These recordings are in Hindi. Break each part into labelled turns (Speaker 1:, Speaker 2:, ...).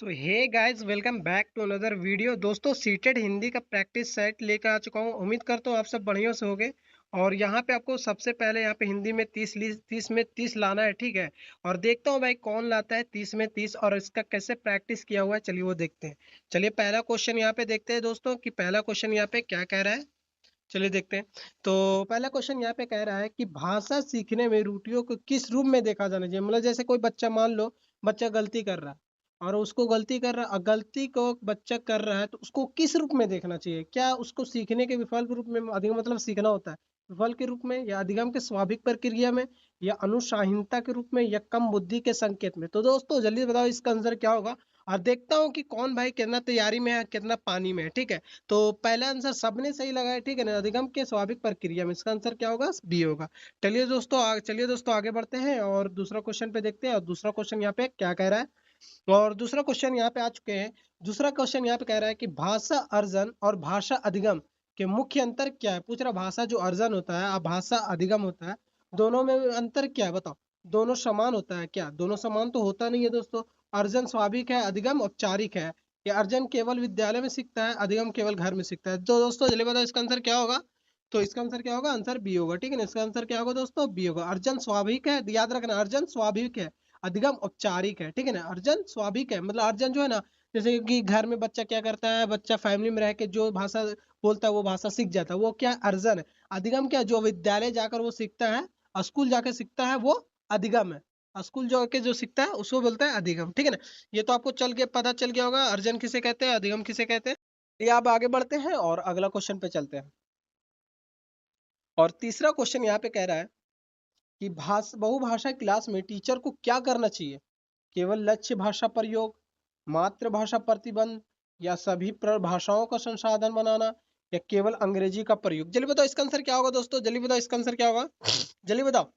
Speaker 1: So hey guys, welcome back to another video. दोस्तों, सीटेड हिंदी का प्रैक्टिस सेट लेकर आ चुका हूँ। उम्मीद करता हूँ आप सब बढ़िया से होगे। और यहाँ पे आपको सबसे पहले यहाँ पे हिंदी में 30 में 30 लाना है, ठीक है। और देखता हूँ भाई कौन लाता है 30 में 30 और इसका कैसे प्रैक्टिस किया हुआ है। चलिए वो देखते हैं। चलिए पहला क्वेश्चन यहाँ पे देखते हैं दोस्तों कि पहला क्वेश्चन यहाँ पे क्या कह रहा है। चलिए देखते हैं। तो पहला क्वेश्चन यहाँ पे कह रहा है कि भाषा सीखने में त्रुटियों को किस रूप में देखा जाना चाहिए। मतलब जैसे कोई बच्चा, मान लो बच्चा गलती कर रहा है और उसको गलती कर रहा गलती को बच्चा कर रहा है, तो उसको किस रूप में देखना चाहिए। क्या उसको सीखने के विफल रूप में, अधिगम मतलब सीखना होता है, विफल के रूप में, या अधिगम के स्वाभाविक प्रक्रिया में, या अनुशाहीनता के रूप में, या कम बुद्धि के संकेत में। तो दोस्तों जल्दी बताओ इसका आंसर क्या होगा। और देखता हूँ कि कौन भाई कितना तैयारी में है, कितना पानी में है, ठीक है। तो पहला आंसर सबने सही लगाया, ठीक है ना। अधिगम के स्वाभाविक प्रक्रिया में इसका आंसर क्या होगा, बी होगा। चलिए दोस्तों आगे बढ़ते हैं और दूसरा क्वेश्चन पे देखते हैं। और दूसरा क्वेश्चन यहाँ पे क्या कह रहा है। और दूसरा क्वेश्चन यहाँ पे आ चुके हैं। दूसरा क्वेश्चन यहाँ पे कह रहा है कि भाषा अर्जन और भाषा अधिगम के मुख्य अंतर क्या है। पूछ रहा भाषा जो अर्जन होता है और भाषा अधिगम होता है, दोनों में अंतर क्या है बताओ। दोनों समान होता है क्या? दोनों समान तो होता नहीं है दोस्तों। अर्जन स्वाभाविक है, अधिगम औपचारिक है। या अर्जन केवल विद्यालय में सीखता है, अधिगम केवल घर में सीखता है। तो दोस्तों जल्दी बताओ इसका आंसर क्या होगा। तो इसका आंसर क्या होगा, आंसर बी होगा, ठीक है ना। इसका आंसर क्या होगा दोस्तों, बी होगा। अर्जन स्वाभाविक है, याद रखना, अर्जन स्वाभाविक है, अधिगम औपचारिक है, ठीक है ना। अर्जन स्वाभाविक है मतलब अर्जन जो है ना, जैसे कि घर में बच्चा क्या करता है, बच्चा फैमिली में रह के जो भाषा बोलता है वो भाषा सीख जाता है, वो क्या अर्जन है। अधिगम क्या, जो विद्यालय जाकर वो सीखता है, स्कूल जाकर सीखता है, वो अधिगम है। स्कूल जाके जो सीखता है उसको बोलता है अधिगम, ठीक है ना। ये तो आपको पता चल गया होगा अर्जन किसे कहते हैं, अधिगम किसे कहते हैं। ये आप आगे बढ़ते हैं और अगला क्वेश्चन पे चलते हैं। और तीसरा क्वेश्चन यहाँ पे कह रहा है कि बहुभाषा क्लास में टीचर को क्या करना चाहिए। केवल लक्ष्य भाषा प्रयोग, मातृभाषा प्रतिबंध, या सभी भाषाओं का संसाधन बनाना, या केवल अंग्रेजी का प्रयोग। जल्दी बताओ इसका आंसर क्या होगा दोस्तों, जल्दी बताओ इसका आंसर क्या होगा, जल्दी बताओ।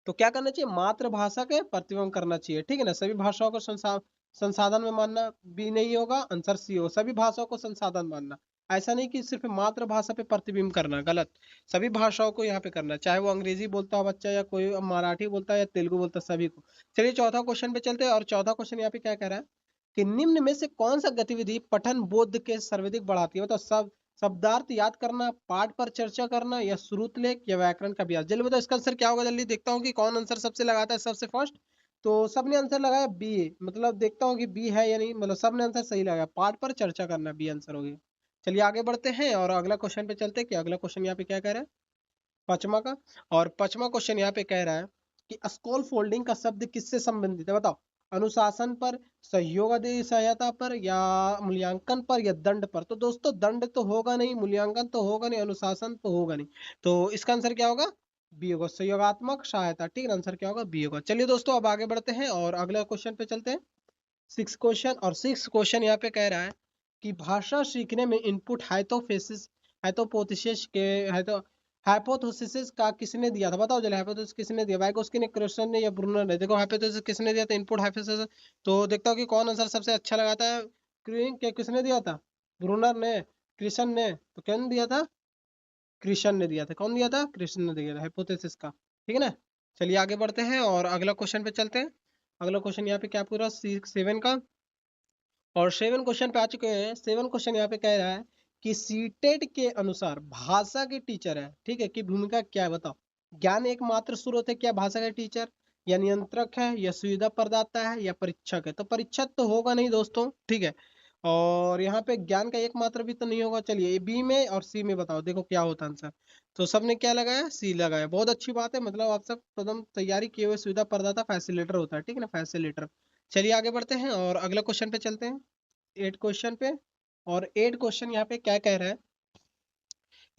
Speaker 1: तो क्या करना चाहिए, मातृभाषा के प्रतिबंध करना चाहिए, ठीक है ना। सभी भाषाओं को संसाधन में मानना भी नहीं होगा, आंसर सी हो, सभी भाषाओं को संसाधन मानना। ऐसा नहीं कि सिर्फ मातृभाषा पे प्रतिबिंब करना, गलत। सभी भाषाओं को यहाँ पे करना, चाहे वो अंग्रेजी बोलता हो बच्चा, या कोई मराठी बोलता है, या तेलुगु बोलता है, सभी को। चलिए चौथा क्वेश्चन पे चलते हैं। और चौथा क्वेश्चन यहाँ पे क्या कह रहा है कि निम्न में से कौन सा गतिविधि पठन बोध के सर्वाधिक बढ़ाती है। मतलब सब शब्दार्थ याद करना, पाठ पर चर्चा करना, या श्रुतलेख, या व्याकरण का अभ्यास। जल्दी बताओ इसका आंसर क्या होगा। जल्दी देखता हूँ कि कौन आंसर सबसे लगाता है सबसे फर्स्ट। तो सबने आंसर लगाया बी। मतलब देखता हूँ कि बी है या नहीं, मतलब सबने आंसर सही लगाया, पाठ पर चर्चा करना, बी आंसर हो गया। चलिए आगे बढ़ते हैं और अगला क्वेश्चन पे चलते हैं कि अगला क्वेश्चन यहाँ पे क्या कह रहा है, पांचवा का। और पांचवा क्वेश्चन यहाँ पे कह रहा है कि स्कॉल फोल्डिंग का शब्द किससे संबंधित है बताओ। अनुशासन पर, सहयोग आदि सहायता पर, या मूल्यांकन पर, या दंड पर। तो दोस्तों दंड तो होगा नहीं, मूल्यांकन तो होगा नहीं, अनुशासन तो होगा नहीं। तो इसका आंसर क्या होगा, बी होगा, सहयोगात्मक सहायता, ठीक है। आंसर क्या होगा, बी होगा। चलिए दोस्तों अब आगे बढ़ते हैं और अगला क्वेश्चन पे चलते हैं। सिक्स क्वेश्चन, और सिक्स क्वेश्चन यहाँ पे कह रहा है कि भाषा सीखने में इनपुट हाइपोथेसिस हाइपोथेसिस के हाइतो हाइपोथेसिस का किसने दिया था बताओ। जल्दी हाइपोथेसिस किसने दिया, वाइगोस्की ने, क्रिस्टन ने, या ब्रूनर ने। देखो हाइपोथेसिस किसने दिया था, इनपुट हाइपोथेसिस। तो देखता हूँ कि कौन आंसर सबसे अच्छा लगाता है। किसने दिया था, ब्रूनर ने, क्रिस्टन ने। तो कौन दिया था, क्रिस्टन ने दिया था। कौन दिया था, क्रिस्टन ने दिया था हाइपोथेसिस का, ठीक है ना। चलिए आगे बढ़ते हैं और अगला क्वेश्चन पे चलते हैं। अगला क्वेश्चन यहाँ पे क्या पूरा सेवन का। और सेवन क्वेश्चन पे आ चुके हैं। सेवन क्वेश्चन यहाँ पे कह रहा है कि सीटेट के अनुसार भाषा के टीचर है, ठीक है, की भूमिका क्या है बताओ। ज्ञान एकमात्र स्रोत है क्या भाषा का टीचर, या नियंत्रक है, या सुविधा प्रदाता है, या परीक्षक है। तो परीक्षक तो होगा नहीं दोस्तों, ठीक है। और यहाँ पे ज्ञान का एकमात्र भी तो नहीं होगा। चलिए बी में और सी में बताओ, देखो क्या होता है आंसर। तो सबने क्या लगाया, सी लगाया, बहुत अच्छी बात है। मतलब आप सब एकदम तैयारी किए हुए, सुविधा प्रदाता फैसिलिटेटर होता है, ठीक है ना, फैसिलिटेटर। चलिए आगे बढ़ते हैं और अगला क्वेश्चन पे चलते हैं, एट क्वेश्चन पे। और एट क्वेश्चन यहाँ पे क्या कह रहा है,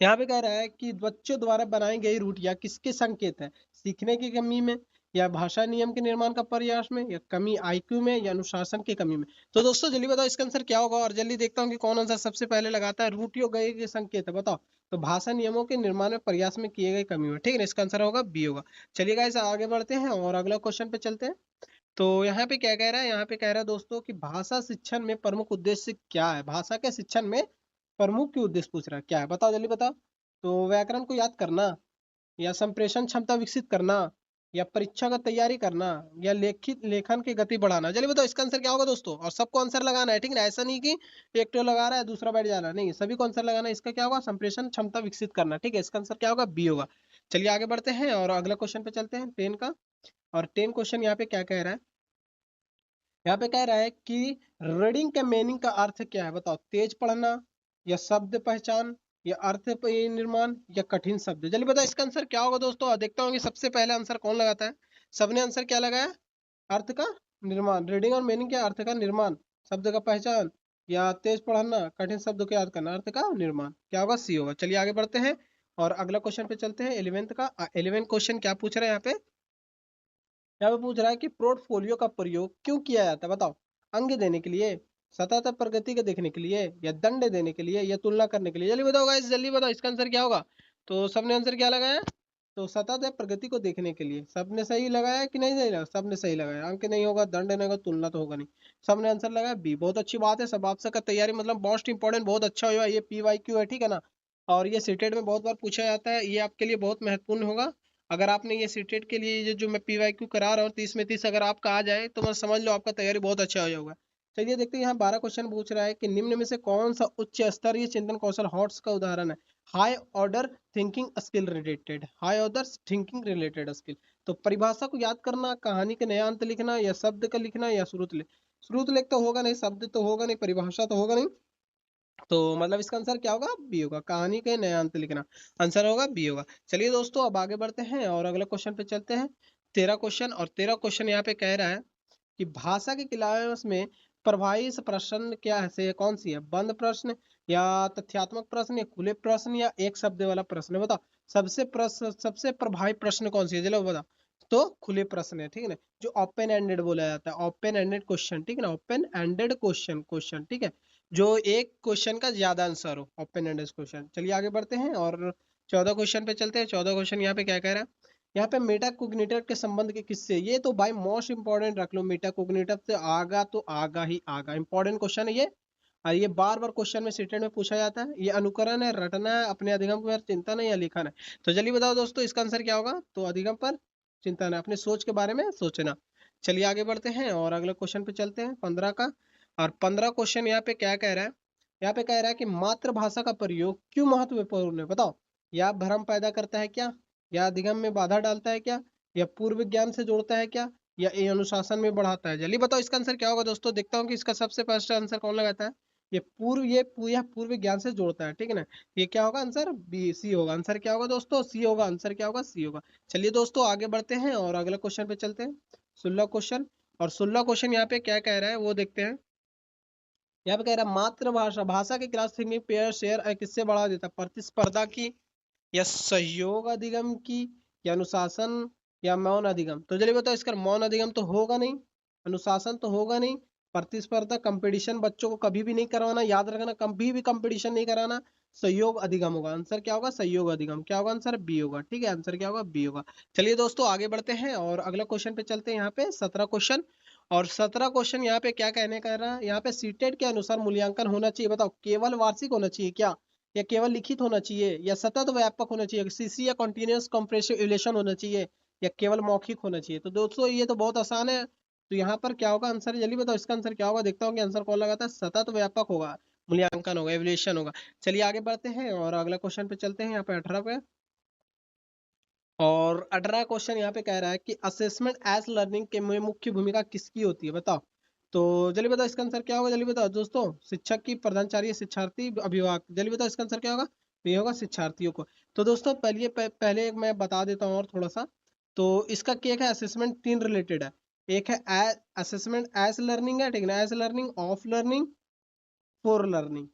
Speaker 1: यहाँ पे कह रहा है कि बच्चों द्वारा बनाई गई रूटियां किसके संकेत है, सीखने की कमी में, या भाषा नियम के निर्माण का प्रयास में, या कमी आईक्यू में, या अनुशासन की कमी में। तो दोस्तों जल्दी बताओ इसका आंसर क्या होगा। और जल्दी देखता हूँ कि कौन आंसर सबसे पहले लगाता है। रूटियों गए के संकेत है बताओ। तो भाषा नियमों के निर्माण में प्रयास में किए गए कमी में, ठीक है ना। इसका आंसर होगा बी होगा। चलिए गाइस आगे बढ़ते हैं और अगला क्वेश्चन पे चलते हैं। तो यहाँ पे क्या कह रहा है, यहाँ पे कह रहा है दोस्तों कि भाषा शिक्षण में प्रमुख उद्देश्य क्या है। भाषा के शिक्षण में प्रमुख की उद्देश्य पूछ रहा है, क्या है बताओ, जल्दी बताओ। तो व्याकरण को याद करना, या संप्रेषण क्षमता विकसित करना, या परीक्षा का तैयारी करना, या लेखित लेखन की गति बढ़ाना। चलिए बताओ इसका आंसर क्या होगा दोस्तों, और सबको आंसर लगाना है, ठीक है ना, ऐसा नहीं कि एक तो लगा रहा है दूसरा बैठ जा रहा है, नहीं, सभी को आंसर लगाना है। इसका क्या होगा, संप्रेषण क्षमता विकसित करना, ठीक है, इसका आंसर क्या होगा, बी होगा। चलिए आगे बढ़ते हैं और अगला क्वेश्चन पे चलते हैं, 10 का। और 10 क्वेश्चन यहाँ पे क्या कह रहा है, यहाँ पे कह रहा है कि रीडिंग के मीनिंग का अर्थ क्या है, बताओ, तेज पढ़ना, या शब्द पहचान, या अर्थ निर्माण, या कठिन शब्द। चलिए बताओ इसका आंसर क्या होगा दोस्तों, और देखता हूँ कि सबसे पहले आंसर कौन लगाता है। सबने आंसर क्या लगाया, अर्थ का निर्माण। रीडिंग और मीनिंग क्या, अर्थ का निर्माण, शब्द का पहचान, या तेज पढ़ना, कठिन शब्दों को याद करना, अर्थ का निर्माण, क्या होगा, सी होगा। चलिए आगे बढ़ते हैं और अगला क्वेश्चन पे चलते हैं, 11th का। 11th क्वेश्चन क्या पूछ रहे हैं यहाँ पे, यहाँ पे पूछ रहा है कि पोर्टफोलियो का प्रयोग क्यों किया जाता है, बताओ, अंक देने के लिए, सतत प्रगति को देखने के लिए, या दंड देने के लिए, या तुलना करने के लिए। जल्दी बताओ गाइस, जल्दी बताओ इसका आंसर क्या होगा। तो सबने आंसर क्या लगाया, तो सतत प्रगति को देखने के लिए। सबने सही लगाया कि नहीं सही लगाया, सबने सही लगाया। अंक नहीं होगा, दंड नहीं होगा, तुलना तो होगा नहीं। सबने आंसर लगाया बी, बहुत अच्छी बात है। सब आपसे का तैयारी मतलब मोस्ट इंपॉर्टेंट, बहुत अच्छा हुआ, ये PYQ है, ठीक है ना। और ये सीटेट में बहुत बार पूछा जाता है, ये आपके लिए बहुत महत्वपूर्ण होगा। अगर आपने ये सीटेट के लिए ये जो मैं PYQ करा रहा हूँ 30 में 30 अगर आपका आ जाए तो मैं समझ लो आपका तैयारी बहुत अच्छा हो जाएगा। चलिए देखते हैं, यहाँ 12 क्वेश्चन पूछ रहा है कि निम्न में से कौन सा उच्च स्तरीय चिंतन कौशल हॉट्स का उदाहरण है। High order thinking skill related, high order thinking related skill. तो परिभाषा को याद करना, कहानी के नया अंत लिखना, या शब्द का लिखना, या श्रुत लेख। श्रुत लेख तो होगा नहीं, शब्द तो होगा नहीं, परिभाषा तो होगा नहीं। तो मतलब इसका आंसर क्या होगा, बी होगा, कहानी के नया अंत लिखना, आंसर होगा बी होगा। चलिए दोस्तों अब आगे बढ़ते हैं और अगले क्वेश्चन पे चलते हैं, 13 क्वेश्चन। और 13 क्वेश्चन यहाँ पे कह रहा है कि भाषा के क्लास में प्रभावी प्रश्न क्या है, से कौन सी है, बंद प्रश्न, या तथ्यात्मक प्रश्न, या खुले प्रश्न, या एक शब्द वाला प्रश्न। बताओ सबसे प्रभावी प्रश्न कौन सी है, चलो बताओ। तो खुले प्रश्न है, ठीक है ना, जो ओपन एंडेड बोला जाता है, ओपन एंडेड क्वेश्चन, ठीक है ना, ओपन एंडेड क्वेश्चन, क्वेश्चन, ठीक है, जो एक क्वेश्चन का ज्यादा आंसर हो, ओपन एंडेड क्वेश्चन। चलिए आगे बढ़ते हैं और 14 क्वेश्चन पे चलते हैं। 14 क्वेश्चन यहाँ पे क्या कह रहा है, यहाँ पे मेटा कोग्निटिव के संबंध के किससे, ये तो भाई मोस्ट इंपॉर्टेंट रख लो, मेटा कोग्निटिव से आगा तो आगा ही आगा, इंपॉर्टेंट क्वेश्चन है ये। और ये बार बार क्वेश्चन में सीटेट में पूछा जाता है। ये अनुकरण है, रटना है, अपने अधिगम पर चिंतन है, या लिखन है। तो जल्दी बताओ दोस्तों इसका आंसर क्या होगा, तो अधिगम पर चिंतन है, अपने सोच के बारे में सोचना। चलिए आगे बढ़ते हैं और अगले क्वेश्चन पे चलते हैं, 15 का। और 15 क्वेश्चन यहाँ पे क्या कह रहा है, यहाँ पे कह रहा है कि मातृभाषा का प्रयोग क्यों महत्वपूर्ण है, बताओ, या भ्रम पैदा करता है क्या, या अधिगम में बाधा डालता है क्या, या पूर्व ज्ञान से जोड़ता है क्या, या ये अनुशासन में बढ़ाता है। जल्दी बताओ इसका आंसर क्या होगा दोस्तों, देखता हूँ कि इसका सबसे फर्स्ट आंसर कौन लगाता है। यह पूर्व ज्ञान से जोड़ता है, ठीक है ना। ये क्या होगा आंसर, बी, सी होगा। आंसर क्या होगा दोस्तों, सी होगा, आंसर क्या होगा, सी होगा। चलिए दोस्तों आगे बढ़ते हैं और अगले क्वेश्चन पे चलते हैं, 16 क्वेश्चन। और 16 क्वेश्चन यहाँ पे क्या कह रहा है वो देखते हैं। यहाँ पे कह रहा है मातृभाषा भाषा के क्लास थिंकिंग पेयर शेयर किससे बढ़ा देता है, प्रतिस्पर्धा की, या सहयोग अधिगम की, या अनुशासन, या मौन अधिगम। तो चलिए बताओ इसका मौन अधिगम तो होगा नहीं, अनुशासन तो होगा नहीं, प्रतिस्पर्धा कंपटीशन बच्चों को कभी भी नहीं करवाना, याद रखना कभी भी कंपटीशन नहीं कराना। सहयोग अधिगम होगा, आंसर क्या होगा, सहयोग अधिगम, क्या होगा आंसर, बी होगा, ठीक है, आंसर क्या होगा, बी होगा। चलिए दोस्तों आगे बढ़ते हैं और अगला क्वेश्चन पे चलते हैं, यहाँ पे 17 क्वेश्चन। और 17 क्वेश्चन यहाँ पे क्या कहने का रहा है, यहाँ पे सीटेट के अनुसार मूल्यांकन होना चाहिए, बताओ, केवल वार्षिक होना चाहिए क्या, या केवल लिखित होना चाहिए, या सतत व्यापक होना चाहिए, CC या कॉन्टिन्यूअस कंप्रेसिव इवैल्यूएशन होना चाहिए, या केवल मौखिक होना चाहिए। तो दोस्तों ये तो बहुत आसान है। तो यहाँ पर क्या होगा आंसर, जल्दी बताओ इसका आंसर क्या होगा, देखता हूँ कि आंसर कौन लगाता है, सतत व्यापक होगा, मूल्यांकन होगा, इवैल्यूएशन होगा। चलिए आगे बढ़ते हैं और अगला क्वेश्चन पे चलते हैं, यहाँ पे 18 पे। और 18 क्वेश्चन यहाँ पे कह रहा है कि असेसमेंट एज लर्निंग के में मुख्य भूमिका किसकी होती है, बताओ। तो जल्दी बताओ इसका आंसर क्या होगा, जल्दी बताओ दोस्तों, शिक्षक की, प्रधानाचार्य, शिक्षार्थी, अभिभावक। जल्दी बताओ इसका आंसर क्या होगा, तो ये होगा शिक्षार्थियों को। तो दोस्तों पहले मैं बता देता हूँ और थोड़ा सा। तो इसका क्या है, असेसमेंट 3 रिलेटेड है। एक है असेसमेंट एज लर्निंग है, ठीक है ना, as learning, of learning, for learning.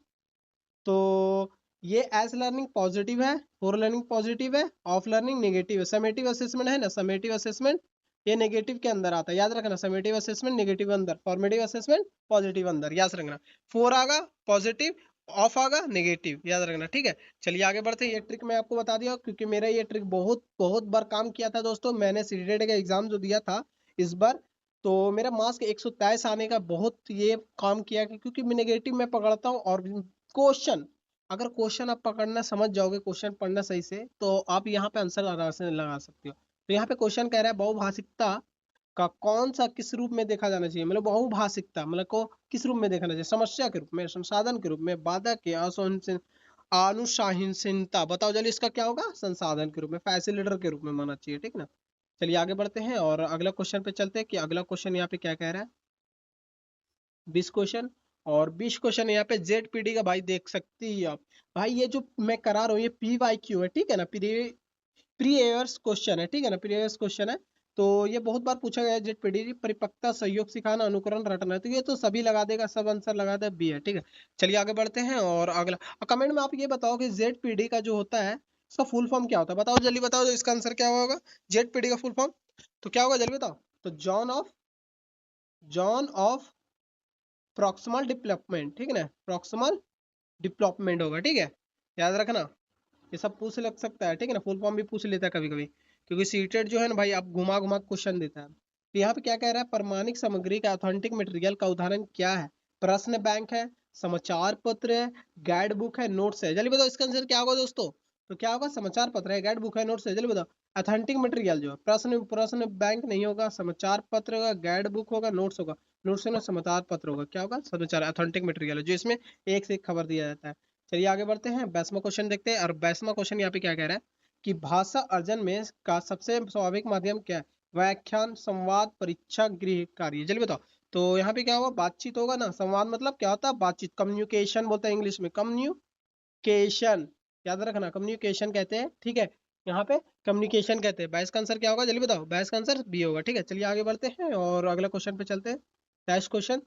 Speaker 1: तो ये एज लर्निंग पॉजिटिव है, फॉर लर्निंग पॉजिटिव है, ऑफ लर्निंग नेगेटिव है। समेटिव असेसमेंट है ना, समेटिव असेसमेंट ये नेगेटिव के अंदर आता है, याद रखना, समेटिव असेसमेंट नेगेटिव अंदर, फॉर्मेटिव असेसमेंट पॉजिटिव अंदर, याद रखना। फोर आगा पॉजिटिव, ऑफ आगा नेगेटिव, याद रखना, ठीक है। चलिए आगे बढ़ते हैं, ये ट्रिक मैं आपको बता दिया क्योंकि मेरा ये ट्रिक बहुत बहुत बार काम किया था दोस्तों। मैंने सीटेट का एग्जाम जो दिया था इस बार, तो मेरा मार्क्स 123 आने का बहुत ये काम किया क्योंकि मैं नेगेटिव में पकड़ता हूँ। और क्वेश्चन, अगर क्वेश्चन आप पकड़ना समझ जाओगे, क्वेश्चन पढ़ना सही से, तो आप यहाँ पे आंसर आराम से लगा सकते हो। तो यहाँ पे क्वेश्चन कह रहा है बहुभाषिकता का कौन सा किस रूप में देखा जाना चाहिए, मतलब बहुभाषिकता मतलब को किस रूप में देखना चाहिए, समस्या के रूप में, संसाधन के रूप में, बाधा के, अनुशासनहीनता, बताओ जल्दी इसका क्या होगा, संसाधन के रूप में, फैसिलिटेटर के रूप में मानना चाहिए, ठीक ना। चलिए आगे बढ़ते हैं और अगला क्वेश्चन पे चलते हैं कि अगला क्वेश्चन यहाँ पे क्या कह रहा है। 20 क्वेश्चन, और 20 क्वेश्चन यहाँ पे जेड पीडी का भाई देख सकती है आप। भाई ये जो मैं करा रहा हूँ ये PYQ है, ठीक है ना, प्री एयर्स क्वेश्चन है, ठीक है ना, प्री एयर्स क्वेश्चन है। तो ये बहुत बार पूछा गया है जेड पीडी, परिपक्वता, सहयोग सिखाना, अनुकरण रटना है, तो ये तो सभी लगा देगा, सब आंसर लगा दे, बी है, ठीक है। चलिए आगे बढ़ते हैं और अगला कमेंट में आप ये बताओ कि जेड पीडी का जो होता है इसका फुल फॉर्म क्या होता है, बताओ जल्दी बताओ, इसका आंसर क्या होगा जेड पीडी का फुल फॉर्म, तो क्या होगा जल्दी बताओ। तो जॉन ऑफ प्रॉक्सिमल डेवलपमेंट, ठीक है ना, प्रॉक्सिमल डेवलपमेंट होगा, ठीक है, याद रखना। ये सब पूछ लग सकता है, ठीक है ना, फुल फॉर्म भी पूछ लेता है कभी कभी, क्योंकि सीटेड जो है ना भाई आप घुमा घुमा क्वेश्चन देता है। तो यहाँ पे क्या कह रहा है, प्रमाणिक सामग्री का ऑथेंटिक मटेरियल का उदाहरण क्या है, प्रश्न बैंक है, समाचार पत्र है, गाइड बुक है, नोट्स है, जल्दी बताओ इसका आंसर क्या होगा दोस्तों। तो क्या होगा, समाचार पत्र है, गाइड बुक है, नोट्स है, जल्दी बताओ। ऑथेंटिक मटेरियल जो है, प्रश्न प्रश्न बैंक नहीं होगा, समाचार पत्र होगा, गाइड बुक होगा, नोट्स होगा, नोट्स है ना, समाचार पत्र होगा, क्या होगा, समाचार, ऑथेंटिक मटेरियल है जो इसमें एक से एक खबर दिया जाता है। चलिए आगे बढ़ते हैं, 22वां क्वेश्चन देखते हैं, और 22वां क्वेश्चन यहाँ पे क्या कह रहा है कि भाषा अर्जन में का सबसे स्वाभाविक माध्यम क्या है, व्याख्यान, संवाद, परीक्षा, गृह कार्य, जल्दी बताओ। तो यहाँ पे क्या होगा, बातचीत होगा ना, संवाद मतलब क्या होता है, बातचीत, कम्युनिकेशन बोलते हैं इंग्लिश में, कम्युनिकेशन, याद रखना, कम्युनिकेशन कहते हैं, ठीक है। यहाँ पे कम्युनिकेशन कहते हैं। 22 का आंसर क्या होगा जल्दी बताओ, 22 का आंसर बी होगा, ठीक है। चलिए आगे बढ़ते हैं और अगला क्वेश्चन पे चलते हैं, 23 क्वेश्चन,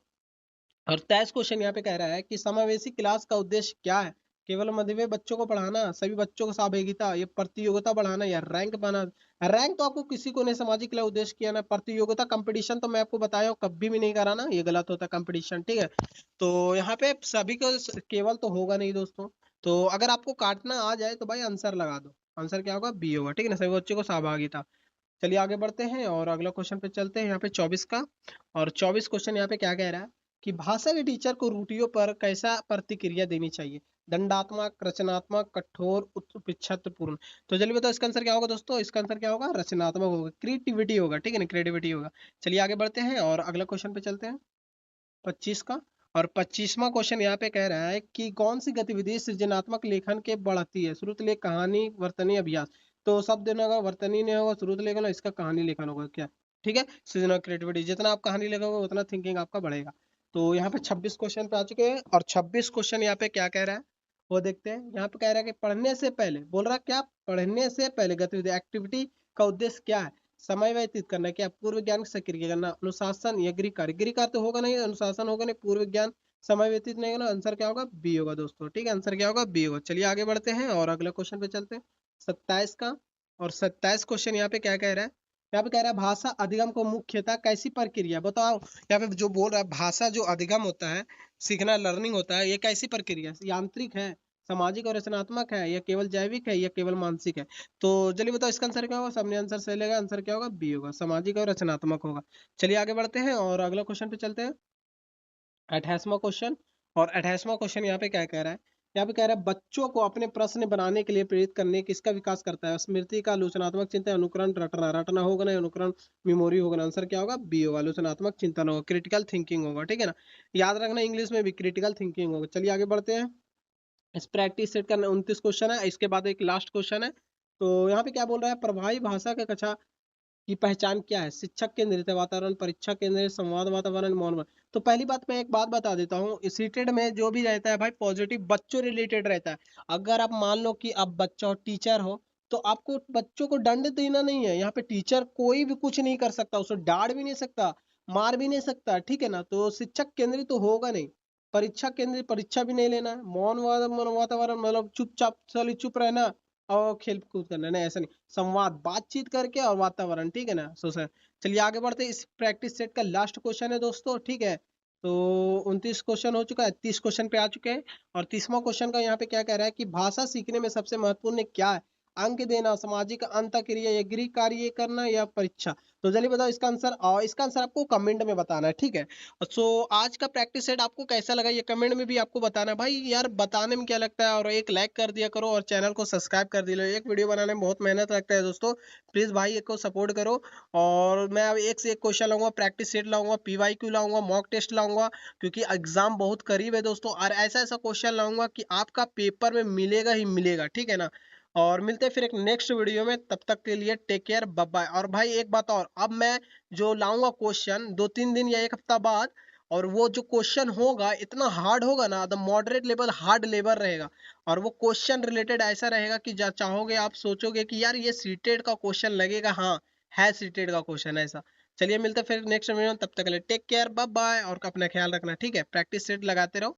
Speaker 1: और 23 क्वेश्चन यहाँ पे कह रहा है कि समावेशी क्लास का उद्देश्य क्या है, केवल मध्यम बच्चों को पढ़ाना, सभी बच्चों को सहभागिता, या प्रतियोगिता बढ़ाना, या रैंक पाना। रैंक तो आपको किसी को नहीं, सामाजिक लिए उद्देश्य किया ना, प्रतियोगिता कंपटीशन तो मैं आपको बताया हूँ कभी भी नहीं कराना, ये गलत होता है कंपटीशन, ठीक है। तो यहाँ पे सभी को केवल तो होगा नहीं दोस्तों, तो अगर आपको काटना आ जाए तो भाई आंसर लगा दो, आंसर क्या होगा, बी होगा, ठीक है ना, सभी बच्चों को सहभागिता। चलिए आगे बढ़ते हैं और अगला क्वेश्चन पे चलते हैं, यहाँ पे 24 का, और 24 क्वेश्चन यहाँ पे क्या कह रहा है कि भाषा के टीचर को रूटियों पर कैसा प्रतिक्रिया देनी चाहिए, दंडात्मक, रचनात्मक, कठोर, उत्पिक्षापूर्ण। तो चलिए बताओ इसका आंसर क्या होगा दोस्तों, इसका आंसर क्या होगा, रचनात्मक होगा, क्रिएटिविटी होगा, ठीक है ना, क्रिएटिविटी होगा। चलिए आगे बढ़ते हैं और अगला क्वेश्चन पे चलते हैं, 25 का, और 25वां क्वेश्चन यहाँ पे कह रहा है कि कौन सी गतिविधि सृजनात्मक लेखन के बढ़ाती है, श्रुत लेख, कहानी, वर्तनी, अभ्यास। तो सब देना होगा, वर्तनी नहीं होगा, श्रुत लेखन होगा, इसका कहानी लेखन होगा क्या, ठीक है। सृजनात्मक क्रिएटिविटी, जितना आप कहानी लिखोगे उतना थिंकिंग आपका बढ़ेगा। तो यहाँ पे 26 क्वेश्चन पे आ चुके हैं, और 26 क्वेश्चन यहाँ पे क्या कह रहा है वो देखते हैं। यहाँ पे कह रहा है कि पढ़ने से पहले, बोल रहा है क्या, पढ़ने से पहले गतिविधि, एक्टिविटी का उद्देश्य क्या है, समय व्यतीत करना, क्या पूर्व ज्ञान से सक्रिय करना, अनुशासन या गृह कार्य, गृह कार्य तो होगा नहीं, अनुशासन होगा नहीं, पूर्व ज्ञान, समय व्यतीत नहीं करना, आंसर क्या होगा, बी होगा दोस्तों, ठीक है, आंसर क्या होगा, बी होगा। चलिए आगे बढ़ते हैं और अगला क्वेश्चन पे चलते हैं, 27 का, और 27 क्वेश्चन यहाँ पे क्या कह रहा है, यहाँ पे कह रहा है भाषा अधिगम को मुख्यतः कैसी प्रक्रिया, बताओ। यहाँ पे जो बोल रहा है भाषा जो अधिगम होता है, सीखना, लर्निंग होता है, ये कैसी प्रक्रिया है, यांत्रिक है, सामाजिक और रचनात्मक है, या केवल जैविक है, या केवल मानसिक है। तो चलिए बताओ इसका आंसर क्या होगा, सबने आंसर सही लेगा, आंसर क्या होगा, बी होगा, सामाजिक और रचनात्मक होगा। चलिए आगे बढ़ते हैं और अगला क्वेश्चन पे चलते हैं, 28वां क्वेश्चन, और 28वां क्वेश्चन यहाँ पे क्या कह रहा है, यहाँ पे कह रहा है बच्चों को अपने प्रश्न बनाने के लिए प्रेरित करने, किसका विकास करता है, स्मृति का, आलोचनात्मक चिंतन, अनुकरण, रटना, रटना होगा ना, अनुकरण, मेमोरी होगा ना, आंसर क्या होगा, बी होगा, आलोचनात्मक चिंतन होगा, क्रिटिकल थिंकिंग होगा, ठीक है ना, याद रखना इंग्लिश में भी क्रिटिकल थिंकिंग होगा। चलिए आगे बढ़ते हैं, इस प्रैक्टिस सेट का 29 क्वेश्चन है, इसके बाद एक लास्ट क्वेश्चन है। तो यहाँ पे क्या बोल रहा है, प्रभावी भाषा के कक्षा की पहचान क्या है, शिक्षक केंद्रित वातावरण, परीक्षा केंद्रित, संवाद वातावरण, मौन तो पहली बात मैं एक बात बता देता हूँ, इस सीटेड में जो भी रहता है भाई पॉजिटिव बच्चों रिलेटेड रहता है। अगर आप मान लो कि आप बच्चा हो, टीचर हो, तो आपको बच्चों को दंड देना नहीं है, यहाँ पे टीचर कोई भी कुछ नहीं कर सकता, उसे डांट भी नहीं सकता, मार भी नहीं सकता, ठीक है ना। तो शिक्षक केंद्रित तो होगा नहीं, परीक्षा केंद्रित परीक्षा भी नहीं लेना, मौन वातावरण मतलब चुपचाप चली चुप रहना, और खेल कूद करना, नहीं ऐसा नहीं, संवाद, बातचीत करके, और वातावरण, ठीक है ना, सोशल। चलिए आगे बढ़ते हैं, इस प्रैक्टिस सेट का लास्ट क्वेश्चन है दोस्तों, ठीक है। तो 29 क्वेश्चन हो चुका है, 30 क्वेश्चन पे आ चुके हैं, और 30वां क्वेश्चन का यहाँ पे क्या कह रहा है कि भाषा सीखने में सबसे महत्वपूर्ण क्या है, अंक देना, सामाजिक अंतःक्रिया, या गृह कार्य करना, या परीक्षा। तो जल्दी बताओ इसका आंसर, और इसका आंसर आपको कमेंट में बताना है, ठीक है। सो आज का प्रैक्टिस सेट आपको कैसा लगा ये कमेंट में भी आपको बताना है भाई। यार बताने में क्या लगता है, और एक लाइक कर दिया करो और चैनल को सब्सक्राइब कर दिया। एक वीडियो बनाने में बहुत मेहनत लगता है दोस्तों, प्लीज भाई एक को सपोर्ट करो। और मैं अब एक से एक क्वेश्चन लाऊंगा, प्रैक्टिस सेट लाऊंगा, पीवाईक्यू लाऊंगा, मॉक टेस्ट लाऊंगा, क्योंकि एग्जाम बहुत करीब है दोस्तों। और ऐसा ऐसा क्वेश्चन लाऊंगा कि आपका पेपर में मिलेगा ही मिलेगा, ठीक है ना। और मिलते हैं फिर एक नेक्स्ट वीडियो में, तब तक के लिए टेक केयर, बाय बाय। और भाई एक बात और, अब मैं जो लाऊंगा क्वेश्चन 2-3 दिन या एक हफ्ता बाद, और वो जो क्वेश्चन होगा इतना हार्ड होगा ना, the moderate level hard level रहेगा। और वो क्वेश्चन रिलेटेड ऐसा रहेगा कि चाहोगे आप, सोचोगे कि यार ये सीटेड का क्वेश्चन लगेगा, हाँ है सीटेड का क्वेश्चन ऐसा। चलिए मिलते हैं फिर नेक्स्ट वीडियो में, तब तक के लिए टेक केयर, बाय बाय। और अपना ख्याल रखना, ठीक है। प्रैक्टिस सेट लगाते रहो।